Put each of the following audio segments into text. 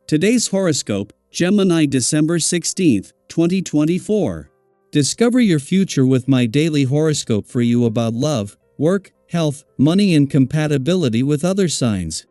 Today's horoscope, Gemini December 16th, 2024. Discover your future with my daily horoscope for you about love, work, health, money and compatibility with other signs.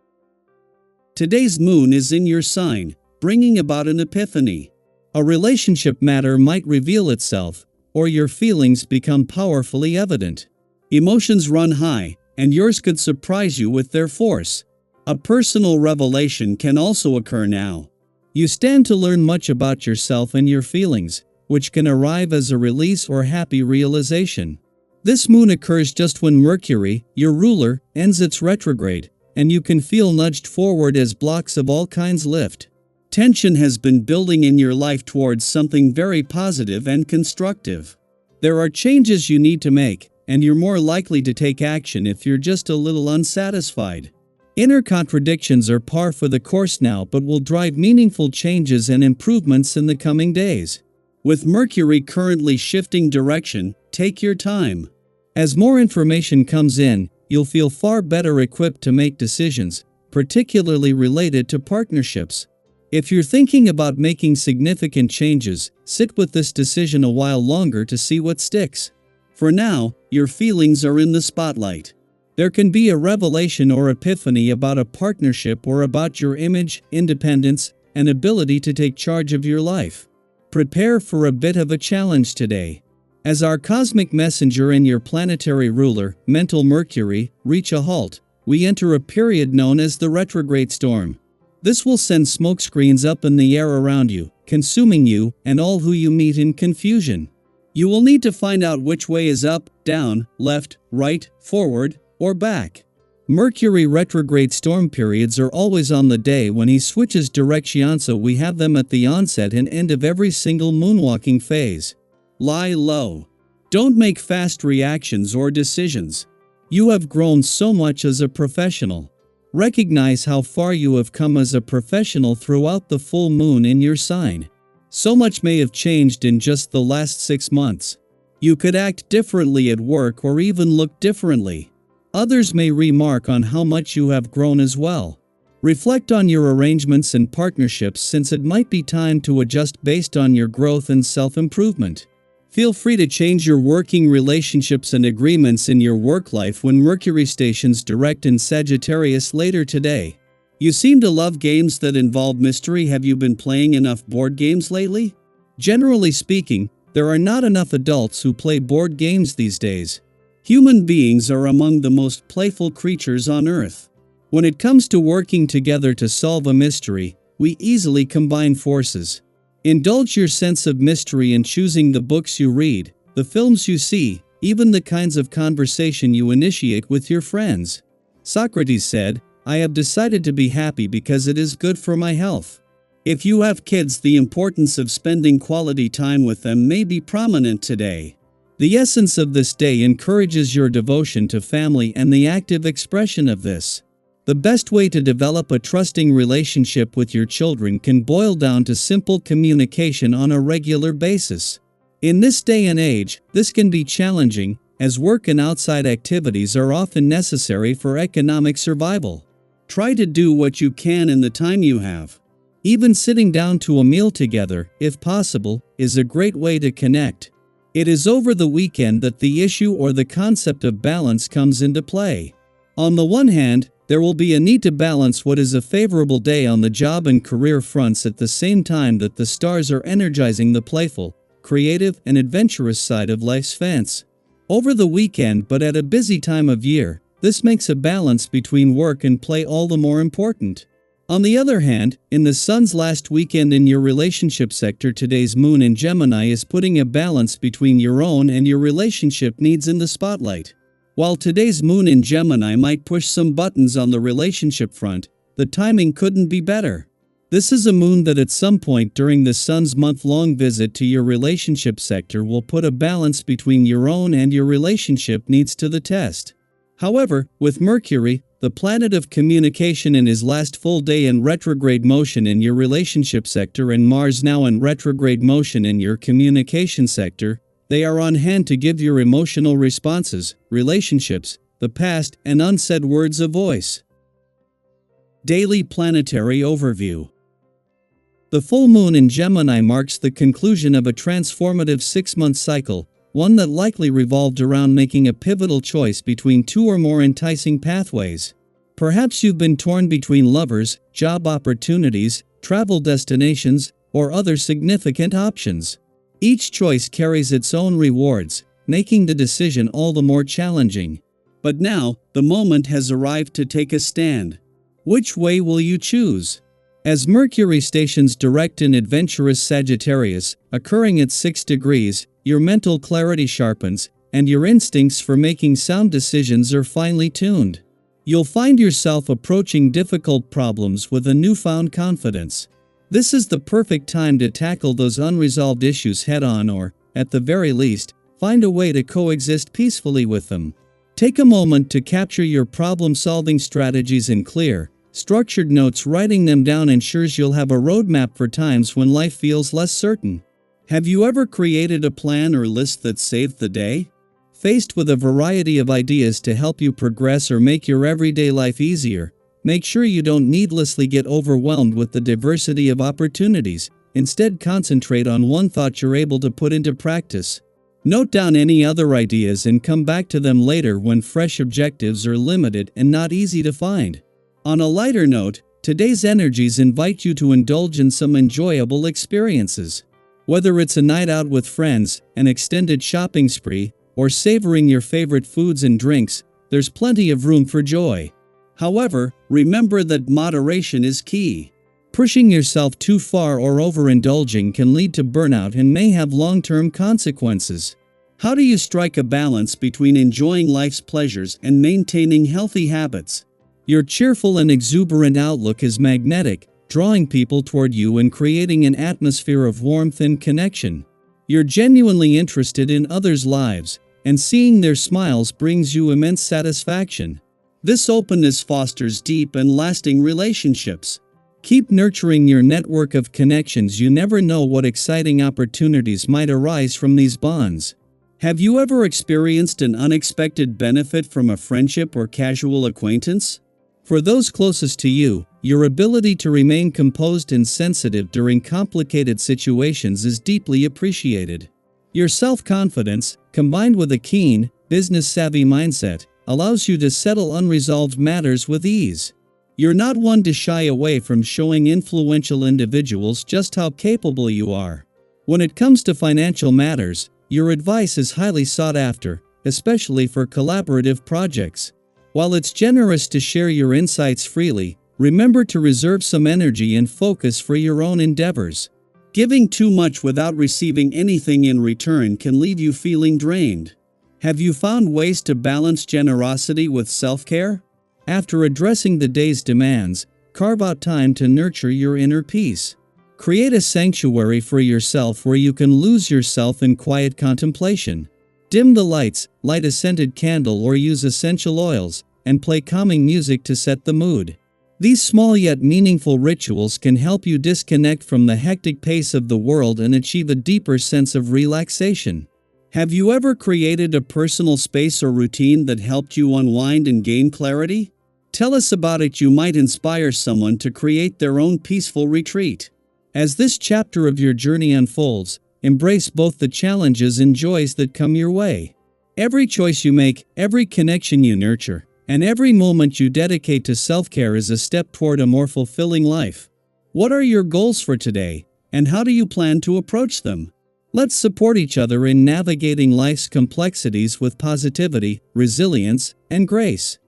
Today's moon is in your sign, bringing about an epiphany. A relationship matter might reveal itself, or your feelings become powerfully evident. Emotions run high, and yours could surprise you with their force. A personal revelation can also occur now. You stand to learn much about yourself and your feelings, which can arrive as a release or happy realization. This moon occurs just when Mercury, your ruler, ends its retrograde, and you can feel nudged forward as blocks of all kinds lift. Tension has been building in your life towards something very positive and constructive. There are changes you need to make, and you're more likely to take action if you're just a little unsatisfied. Inner contradictions are par for the course now but will drive meaningful changes and improvements in the coming days. With Mercury currently shifting direction, take your time. As more information comes in, you'll feel far better equipped to make decisions, particularly related to partnerships. If you're thinking about making significant changes, sit with this decision a while longer to see what sticks. For now, your feelings are in the spotlight. There can be a revelation or epiphany about a partnership or about your image, independence, and ability to take charge of your life. Prepare for a bit of a challenge today. As our cosmic messenger and your planetary ruler, mental Mercury, reach a halt, we enter a period known as the retrograde storm. This will send smokescreens up in the air around you, consuming you and all who you meet in confusion. You will need to find out which way is up, down, left, right, forward, or back. Mercury retrograde storm periods are always on the day when he switches direction, so we have them at the onset and end of every single moonwalking phase. Lie low. Don't make fast reactions or decisions. You have grown so much as a professional. Recognize how far you have come as a professional throughout the full moon in your sign. So much may have changed in just the last 6 months. You could act differently at work or even look differently. Others may remark on how much you have grown as well. Reflect on your arrangements and partnerships, since it might be time to adjust based on your growth and self-improvement. Feel free to change your working relationships and agreements in your work life when Mercury stations direct in Sagittarius later today. You seem to love games that involve mystery. Have you been playing enough board games lately? Generally speaking, there are not enough adults who play board games these days. Human beings are among the most playful creatures on Earth. When it comes to working together to solve a mystery, we easily combine forces. Indulge your sense of mystery in choosing the books you read, the films you see, even the kinds of conversation you initiate with your friends. Socrates said, "I have decided to be happy because it is good for my health." If you have kids, the importance of spending quality time with them may be prominent today. The essence of this day encourages your devotion to family and the active expression of this. The best way to develop a trusting relationship with your children can boil down to simple communication on a regular basis. In this day and age, this can be challenging, as work and outside activities are often necessary for economic survival. Try to do what you can in the time you have. Even sitting down to a meal together, if possible, is a great way to connect. It is over the weekend that the issue or the concept of balance comes into play. On the one hand, there will be a need to balance what is a favorable day on the job and career fronts at the same time that the stars are energizing the playful, creative, and adventurous side of life's fans. Over the weekend, but at a busy time of year, this makes a balance between work and play all the more important. On the other hand, in the Sun's last weekend in your relationship sector, today's moon in Gemini is putting a balance between your own and your relationship needs in the spotlight. While today's moon in Gemini might push some buttons on the relationship front, the timing couldn't be better. This is a moon that at some point during the Sun's month-long visit to your relationship sector will put a balance between your own and your relationship needs to the test. However, with Mercury, the planet of communication, in his last full day in retrograde motion in your relationship sector, and Mars now in retrograde motion in your communication sector, they are on hand to give your emotional responses, relationships, the past, and unsaid words a voice. Daily Planetary Overview. The full moon in Gemini marks the conclusion of a transformative 6-month cycle, one that likely revolved around making a pivotal choice between two or more enticing pathways. Perhaps you've been torn between lovers, job opportunities, travel destinations, or other significant options. Each choice carries its own rewards, making the decision all the more challenging. But now, the moment has arrived to take a stand. Which way will you choose? As Mercury stations direct in adventurous Sagittarius, occurring at 6 degrees, your mental clarity sharpens, and your instincts for making sound decisions are finely tuned. You'll find yourself approaching difficult problems with a newfound confidence. This is the perfect time to tackle those unresolved issues head-on or, at the very least, find a way to coexist peacefully with them. Take a moment to capture your problem-solving strategies in clear, structured notes. Writing them down ensures you'll have a roadmap for times when life feels less certain. Have you ever created a plan or list that saved the day? Faced with a variety of ideas to help you progress or make your everyday life easier, make sure you don't needlessly get overwhelmed with the diversity of opportunities. Instead, concentrate on one thought you're able to put into practice. Note down any other ideas and come back to them later when fresh objectives are limited and not easy to find. On a lighter note, today's energies invite you to indulge in some enjoyable experiences. Whether it's a night out with friends, an extended shopping spree, or savoring your favorite foods and drinks, there's plenty of room for joy. However, remember that moderation is key. Pushing yourself too far or overindulging can lead to burnout and may have long-term consequences. How do you strike a balance between enjoying life's pleasures and maintaining healthy habits? Your cheerful and exuberant outlook is magnetic, drawing people toward you and creating an atmosphere of warmth and connection. You're genuinely interested in others' lives, and seeing their smiles brings you immense satisfaction. This openness fosters deep and lasting relationships. Keep nurturing your network of connections. You never know what exciting opportunities might arise from these bonds. Have you ever experienced an unexpected benefit from a friendship or casual acquaintance? For those closest to you, your ability to remain composed and sensitive during complicated situations is deeply appreciated. Your self-confidence, combined with a keen, business-savvy mindset, allows you to settle unresolved matters with ease. You're not one to shy away from showing influential individuals just how capable you are. When it comes to financial matters, your advice is highly sought after, especially for collaborative projects. While it's generous to share your insights freely, remember to reserve some energy and focus for your own endeavors. Giving too much without receiving anything in return can leave you feeling drained. Have you found ways to balance generosity with self-care? After addressing the day's demands, carve out time to nurture your inner peace. Create a sanctuary for yourself where you can lose yourself in quiet contemplation. Dim the lights, light a scented candle or use essential oils, and play calming music to set the mood. These small yet meaningful rituals can help you disconnect from the hectic pace of the world and achieve a deeper sense of relaxation. Have you ever created a personal space or routine that helped you unwind and gain clarity? Tell us about it. You might inspire someone to create their own peaceful retreat. As this chapter of your journey unfolds, embrace both the challenges and joys that come your way. Every choice you make, every connection you nurture, and every moment you dedicate to self-care is a step toward a more fulfilling life. What are your goals for today, and how do you plan to approach them? Let's support each other in navigating life's complexities with positivity, resilience, and grace.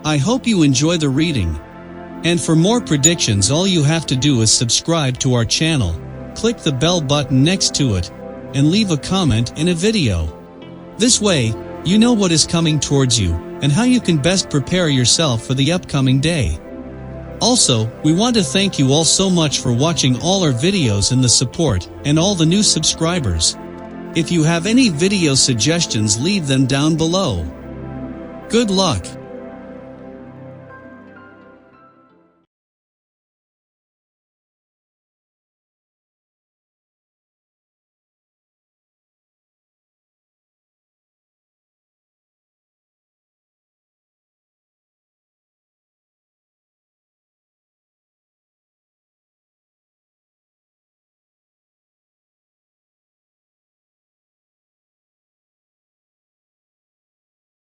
I hope you enjoy the reading. And for more predictions, all you have to do is subscribe to our channel, click the bell button next to it, and leave a comment in a video. This way, you know what is coming towards you, and how you can best prepare yourself for the upcoming day. Also, we want to thank you all so much for watching all our videos and the support, and all the new subscribers. If you have any video suggestions, leave them down below. Good luck!